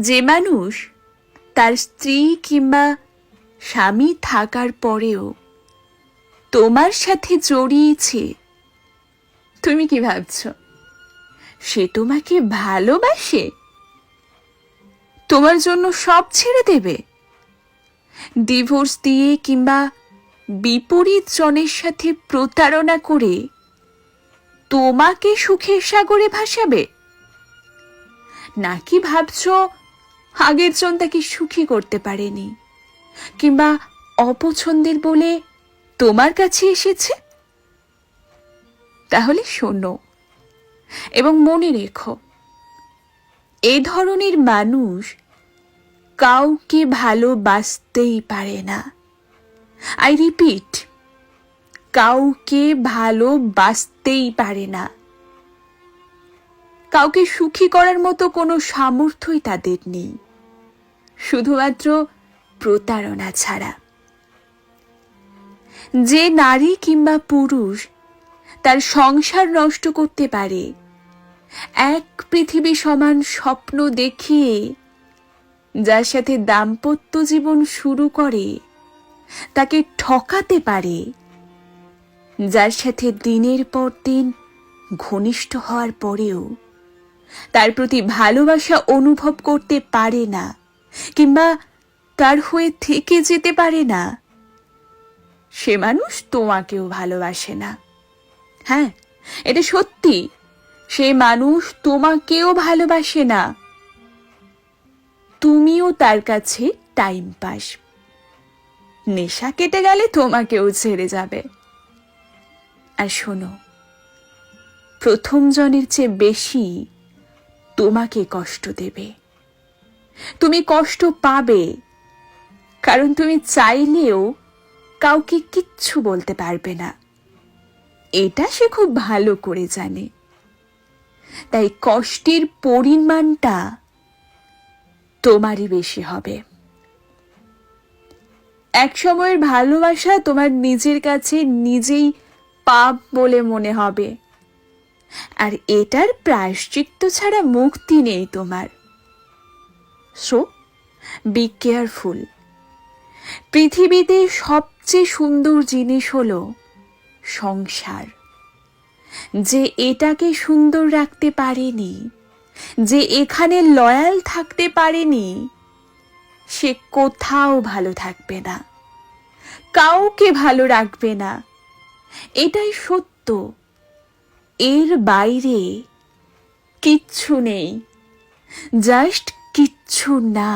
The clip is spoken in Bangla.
যে মানুষ তার স্ত্রী কিংবা স্বামী থাকার পরেও তোমার সাথে জড়িয়েছে, তুমি কি ভাবছ সে তোমাকে ভালোবাসে? তোমার জন্য সব ছেড়ে দেবে? ডিভোর্স দিয়ে কিংবা বিপরীত জনের সাথে প্রতারণা করে তোমাকে সুখের সাগরে ভাসাবে? নাকি ভাবছ আগের জন তাকে সুখী করতে পারেনি কিংবা অপছন্দের বলে তোমার কাছে এসেছে? তাহলে শোনো এবং মনে রেখো, এ ধরনের মানুষ কাউকে ভালোবাসতেই পারে না। আই রিপিট, কাউকে ভালোবাসতেই পারে না। কাউকে সুখী করার মতো কোনো সামর্থ্যই তাদের নেই, শুধুমাত্র প্রতারণা ছাড়া। যে নারী কিংবা পুরুষ তার সংসার নষ্ট করতে পারে, এক পৃথিবী সমান স্বপ্ন দেখিয়ে যার সাথে দাম্পত্য জীবন শুরু করে, তাকে ঠকাতে পারে, যার সাথে দিনের পর দিন ঘনিষ্ঠ হওয়ার পরেও তার প্রতি ভালোবাসা অনুভব করতে পারে না কিংবা তার হয়ে থেকে যেতে পারে না, সে মানুষ তোমাকেও ভালোবাসে না। হ্যাঁ, এটা সত্যি, সে মানুষ তোমাকেও ভালোবাসে না। তুমিও তার কাছে টাইম পাস। নেশা কেটে গেলে তোমাকেও ছেড়ে যাবে। আর শোনো, প্রথম জনের চেয়ে বেশি তোমাকে কষ্ট দেবে। তুমি কষ্ট পাবে, কারণ তুমি চাইলেও কাউকে কিচ্ছু বলতে পারবে না। এটা সে খুব ভালো করে জানে। তাই কষ্টের পরিমাণটা তোমারই বেশি হবে। এক সময়ের ভালোবাসা তোমার নিজের কাছে নিজেই পাপ বলে মনে হবে, আর এটার প্রায়শ্চিত্ত ছাড়া মুক্তি নেই তোমার। So be careful. পৃথিবীতে সবচেয়ে সুন্দর জিনিস হলো সংসার। যে এটাকে সুন্দর রাখতে পারেনি, যে এখানে লয়াল থাকতে পারেনি, সে কোথাও ভালো থাকবে না, কাউকে ভালো রাখবে না। এটাই সত্য। এর বাইরে কিচ্ছু নেই, জাস্ট কিচ্ছু না।